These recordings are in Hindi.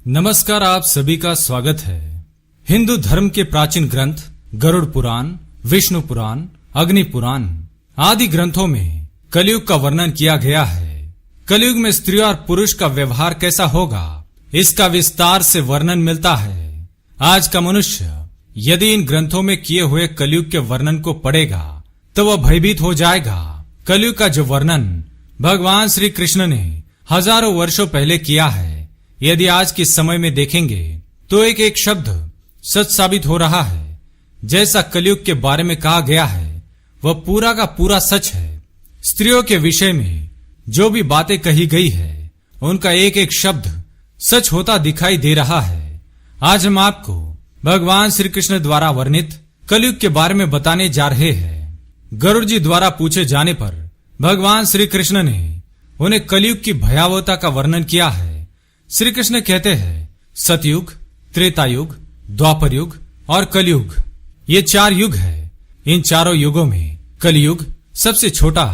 नमस्कार, आप सभी का स्वागत है। हिंदू धर्म के प्राचीन ग्रंथ गरुड़ पुराण, विष्णु पुराण, अग्नि पुराण आदि ग्रंथों में कलयुग का वर्णन किया गया है। कलयुग में स्त्री और पुरुष का व्यवहार कैसा होगा, इसका विस्तार से वर्णन मिलता है। आज का मनुष्य यदि इन ग्रंथों में किए हुए कलयुग के वर्णन को पढ़ेगा तो वह भयभीत हो जाएगा। कलयुग का जो वर्णन भगवान श्री कृष्ण ने हजारों वर्षों पहले किया है, यदि आज के समय में देखेंगे तो एक एक शब्द सच साबित हो रहा है। जैसा कलयुग के बारे में कहा गया है वह पूरा का पूरा सच है। स्त्रियों के विषय में जो भी बातें कही गई है उनका एक एक शब्द सच होता दिखाई दे रहा है। आज हम आपको भगवान श्री कृष्ण द्वारा वर्णित कलयुग के बारे में बताने जा रहे हैं। गरुड़ जी द्वारा पूछे जाने पर भगवान श्री कृष्ण ने उन्हें कलयुग की भयावहता का वर्णन किया है। श्री कृष्ण कहते हैं, सतयुग, त्रेता युग, द्वापर युग और कलयुग, ये 4 युग है। इन चारों युगों में कलयुग सबसे छोटा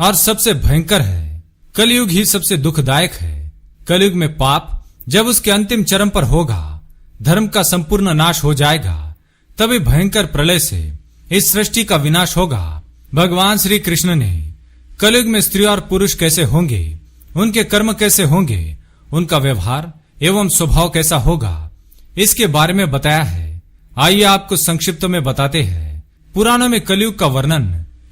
और सबसे भयंकर है। कलयुग ही सबसे दुखदायक है। कलयुग में पाप जब उसके अंतिम चरम पर होगा, धर्म का संपूर्ण नाश हो जाएगा, तभी भयंकर प्रलय से इस सृष्टि का विनाश होगा। भगवान श्री कृष्ण ने कलयुग में स्त्री और पुरुष कैसे होंगे, उनके कर्म कैसे होंगे, उनका व्यवहार एवं स्वभाव कैसा होगा, इसके बारे में बताया है। आइए आपको संक्षिप्त में बताते हैं पुराणों में कलयुग का वर्णन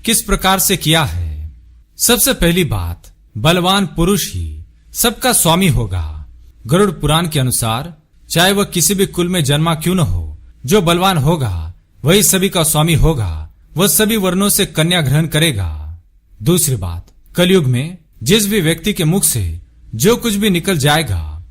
किस प्रकार से किया है। सबसे पहली बात, बलवान पुरुष ही सबका स्वामी होगा। गरुड़ पुराण के अनुसार चाहे वह किसी भी कुल में जन्मा क्यों न हो, जो बलवान होगा वही सभी का स्वामी होगा। वह सभी वर्णों से कन्या ग्रहण करेगा। दूसरी बात, कलयुग में जिस भी व्यक्ति के मुख से जो कुछ भी निकल जाएगा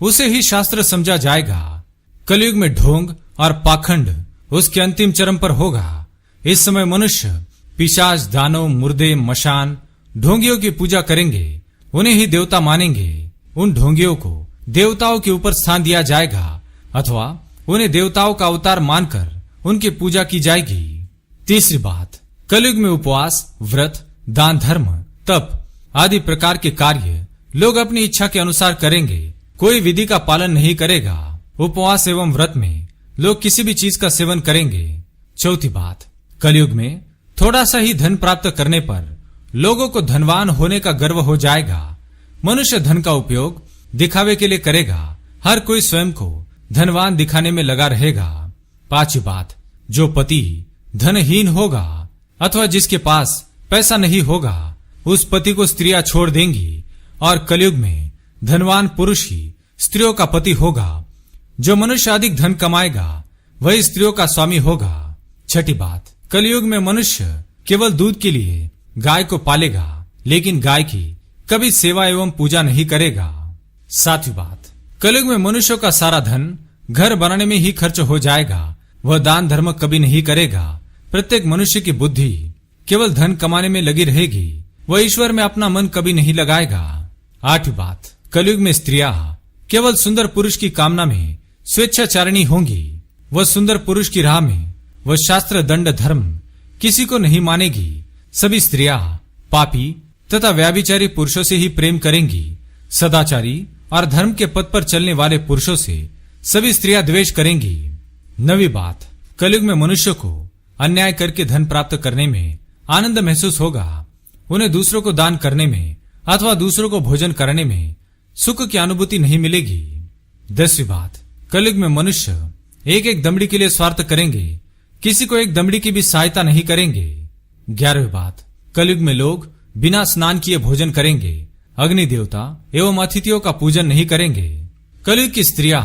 उसे ही शास्त्र समझा जाएगा। कलयुग में ढोंग और पाखंड उसके अंतिम चरम पर होगा। इस समय मनुष्य पिशाच, दानव, मुर्दे, मशान, ढोंगियों की पूजा करेंगे, उन्हें ही देवता मानेंगे। उन ढोंगियों को देवताओं के ऊपर स्थान दिया जाएगा अथवा उन्हें देवताओं का अवतार मानकर उनकी पूजा की जाएगी। तीसरी बात, कलयुग में उपवास, व्रत, दान, धर्म, तप आदि प्रकार के कार्य लोग अपनी इच्छा के अनुसार करेंगे। कोई विधि का पालन नहीं करेगा। उपवास एवं व्रत में लोग किसी भी चीज का सेवन करेंगे। चौथी बात, कलयुग में थोड़ा सा ही धन प्राप्त करने पर लोगों को धनवान होने का गर्व हो जाएगा। मनुष्य धन का उपयोग दिखावे के लिए करेगा। हर कोई स्वयं को धनवान दिखाने में लगा रहेगा। पांचवी बात, जो पति धनहीन होगा अथवा जिसके पास पैसा नहीं होगा उस पति को स्त्रियां छोड़ देंगी। और कलयुग में धनवान पुरुष ही स्त्रियों का पति होगा। जो मनुष्य अधिक धन कमाएगा वही स्त्रियों का स्वामी होगा। छठी बात, कलयुग में मनुष्य केवल दूध के लिए गाय को पालेगा, लेकिन गाय की कभी सेवा एवं पूजा नहीं करेगा। सातवीं बात, कलयुग में मनुष्यों का सारा धन घर बनाने में ही खर्च हो जाएगा। वह दान धर्म कभी नहीं करेगा। प्रत्येक मनुष्य की बुद्धि केवल धन कमाने में लगी रहेगी। वह ईश्वर में अपना मन कभी नहीं लगाएगा। आठवीं बात, कलयुग में स्त्रियां केवल सुंदर पुरुष की कामना में स्वेच्छाचारिणी होंगी। वह सुंदर पुरुष की राह में वह शास्त्र, दंड, धर्म किसी को नहीं मानेगी। सभी स्त्रियां पापी तथा व्याभिचारी पुरुषों से ही प्रेम करेंगी। सदाचारी और धर्म के पथ पर चलने वाले पुरुषों से सभी स्त्रियां द्वेष करेंगी। नवी बात, कलयुग में मनुष्य को अन्याय करके धन प्राप्त करने में आनंद महसूस होगा। उन्हें दूसरों को दान करने में अथवा दूसरों को भोजन करने में सुख की अनुभूति नहीं मिलेगी। 10वीं बात, कलयुग में मनुष्य एक एक दमड़ी के लिए स्वार्थ करेंगे, किसी को एक दमड़ी की भी सहायता नहीं करेंगे। 11वीं बात, कलयुग में लोग बिना स्नान किए भोजन करेंगे। अग्नि देवता एवं अतिथियों का पूजन नहीं करेंगे। कलयुग की स्त्रियां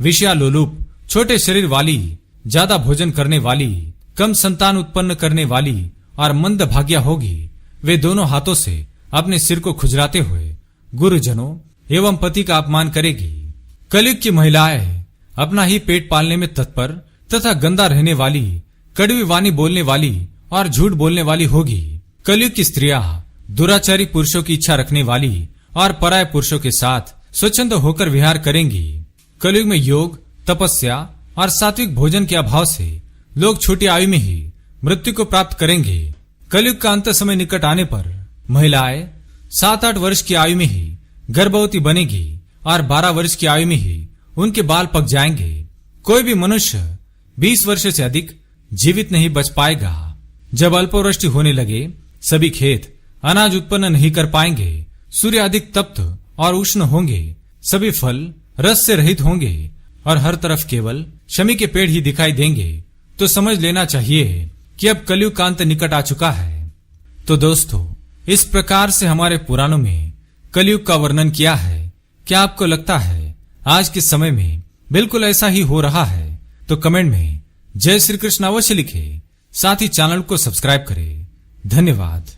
विषयालोलुप, छोटे शरीर वाली, ज्यादा भोजन करने वाली, कम संतान उत्पन्न करने वाली और मंद भाग्या होगी। वे दोनों हाथों से अपने सिर को खुजलाते हुए गुरुजनों एवं पति का अपमान करेगी। कलयुग की महिलाएं अपना ही पेट पालने में तत्पर तथा गंदा रहने वाली, कड़वी वाणी बोलने वाली और झूठ बोलने वाली होगी। कलयुग की स्त्रियां दुराचारी पुरुषों की इच्छा रखने वाली और पराय पुरुषों के साथ स्वच्छंद होकर विहार करेंगी। कलयुग में योग, तपस्या और सात्विक भोजन के अभाव से लोग छोटी आयु में ही मृत्यु को प्राप्त करेंगे। कलयुग का अंत समय निकट आने पर महिलाएं 7-8 वर्ष की आयु में ही गर्भवती बनेगी और 12 वर्ष की आयु में ही उनके बाल पक जाएंगे। कोई भी मनुष्य 20 वर्ष से अधिक जीवित नहीं बच पाएगा। जब अल्पवृष्टि होने लगे, सभी खेत अनाज उत्पन्न नहीं कर पाएंगे। सूर्य अधिक तप्त और उष्ण होंगे। सभी फल रस से रहित होंगे और हर तरफ केवल शमी के पेड़ ही दिखाई देंगे। तो समझ लेना चाहिए कि अब कलयुग का अंत निकट आ चुका है। तो दोस्तों, इस प्रकार से हमारे पुराणों में कलयुग का वर्णन किया है। क्या आपको लगता है आज के समय में बिल्कुल ऐसा ही हो रहा है? तो कमेंट में जय श्री कृष्ण अवश्य लिखें। साथ ही चैनल को सब्सक्राइब करें। धन्यवाद।